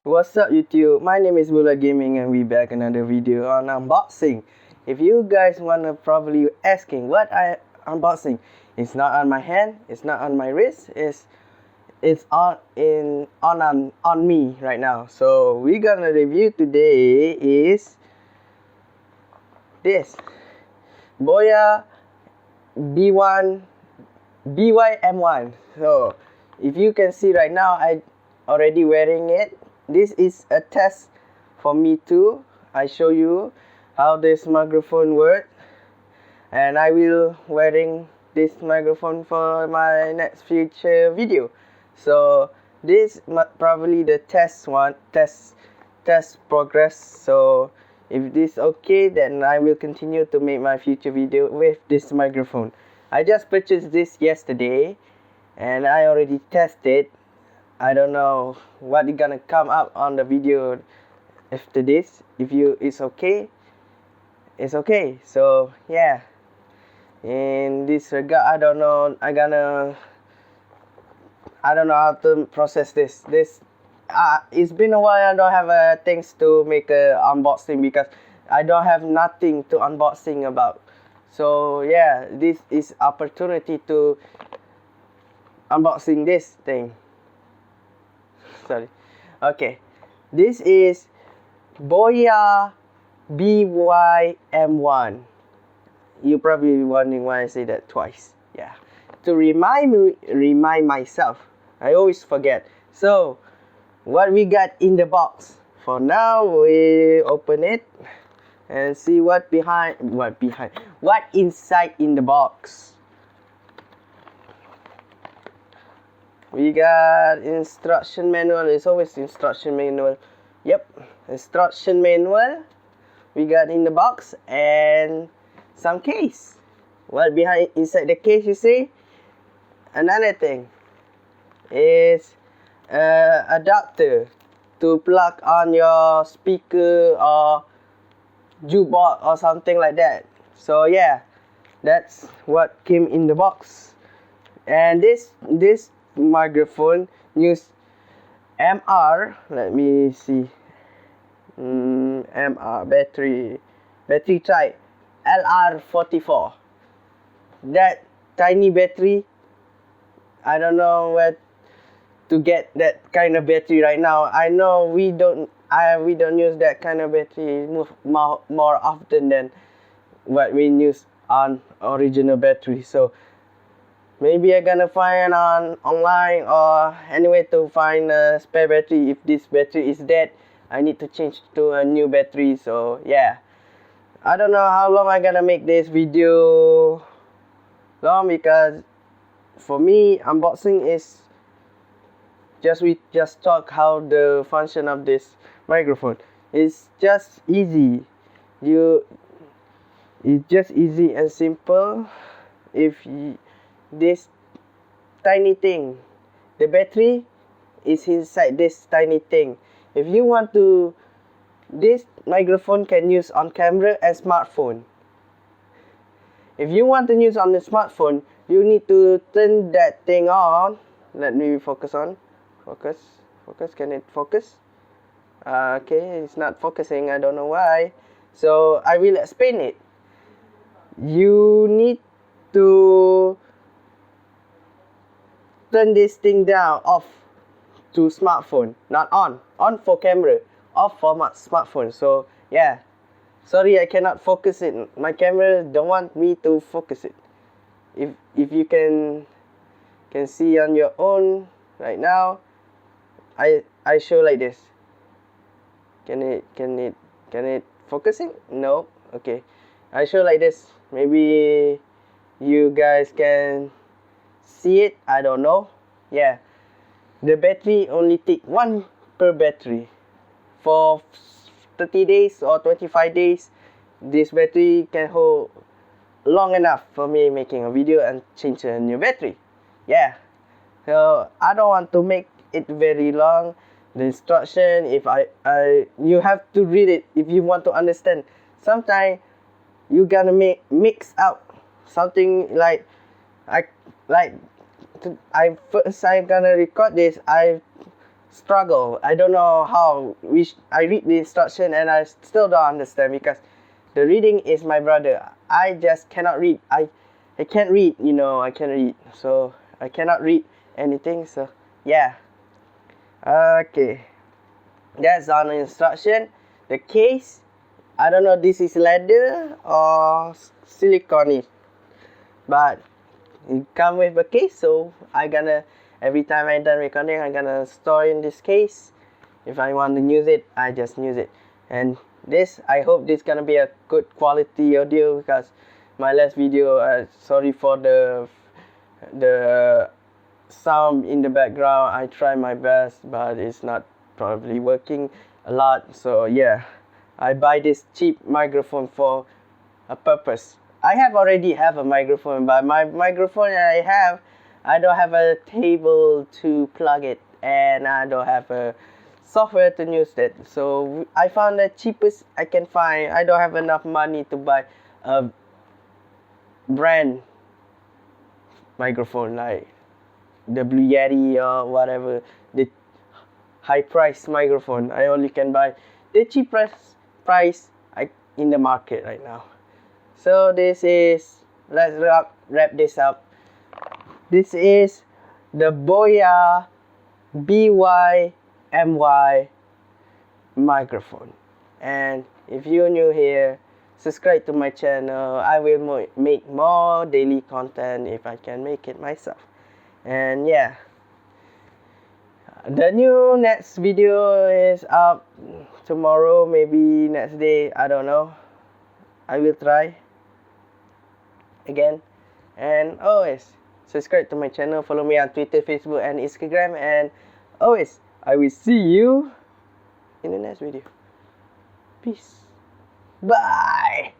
What's up YouTube, my name is Bula Gaming and we back another video on unboxing. If you guys wanna probably asking what I unboxing, it's not on my hand, it's not on my wrist, it's on me right now. So we gonna review today is this BOYA-BY-M1. So if you can see right now, I already wearing it. This is a test for me too. I show you how this microphone works, and I will wearing this microphone for my next future video. So this probably the test progress. So if this okay, then I will continue to make my future video with this microphone. I just purchased this yesterday and I already tested. I don't know what is gonna come up on the video after this. If it's okay, it's okay. So yeah, in this regard, I don't know how to process this. It's been a while. I don't have things to make a unboxing because I don't have nothing to unboxing about. So yeah, this is opportunity to unboxing this thing. Sorry. Okay, this is BOYA-BY-M1. You probably wondering why I say that twice. Yeah, to remind myself. I always forget. So what we got in the box? For now, we open it and see what inside in the box. We got instruction manual. It's always instruction manual. Yep, instruction manual we got in the box, and some case. What behind inside the case, you see? Another thing is adapter to plug on your speaker or jukebox or something like that. So yeah, that's what came in the box. And this microphone use MR. Let me see. MR battery type LR44. That tiny battery. I don't know where to get that kind of battery right now. I know we don't use that kind of battery more often than what we use on original battery. So maybe I'm gonna find online or anyway to find a spare battery. If this battery is dead, I need to change to a new battery. So yeah, I don't know how long I'm gonna make this video long, because for me unboxing is we just talk how the function of this microphone. It's just easy. It's just easy and simple. This tiny thing, the battery is inside this tiny thing. If you want to, this microphone can use on camera and smartphone. If you want to use on the smartphone, you need to turn that thing on. Let me focus on. Focus. Can it focus? Okay, it's not focusing. I don't know why. So I will explain it. You need to turn this thing down, off to smartphone, not on for camera, off for smartphone. So yeah, sorry, I cannot focus it. My camera don't want me to focus it. If you can see on your own right now, I show like this. Can it focusing? No. Okay, I show like this. Maybe you guys can see it. I don't know. Yeah, the battery only take one per battery for 30 days or 25 days. This battery can hold long enough for me making a video and change a new battery. Yeah, so I don't want to make it very long. The instruction, you have to read it if you want to understand. Sometimes you gonna mix up something like I'm gonna record this. I struggle. I don't know how I read the instruction and I still don't understand because the reading is my brother. I just cannot read. I can't read, you know, I can't read. So I cannot read anything. So yeah. Okay. That's on the instruction. The case, I don't know this is leather or silicone, but it come with a case, so I gonna every time I done recording I gonna store in this case. If I want to use it, I just use it. And this, I hope this gonna be a good quality audio because my last video, sorry for the sound in the background. I try my best, but it's not probably working a lot. So yeah, I buy this cheap microphone for a purpose. I already have a microphone, but my microphone I don't have a table to plug it, and I don't have a software to use it. So I found the cheapest I can find. I don't have enough money to buy a brand microphone like the Blue Yeti or whatever, the high price microphone. I only can buy the cheapest price in the market right now. So this is, let's wrap this up. This is the BOYA-BY-M1 microphone. And if you're new here, subscribe to my channel. I will make more daily content if I can make it myself. And yeah, the new next video is up tomorrow, maybe next day, I don't know. I will try again. And always subscribe to my channel, follow me on Twitter, Facebook and Instagram, and always I will see you in the next video. Peace. Bye.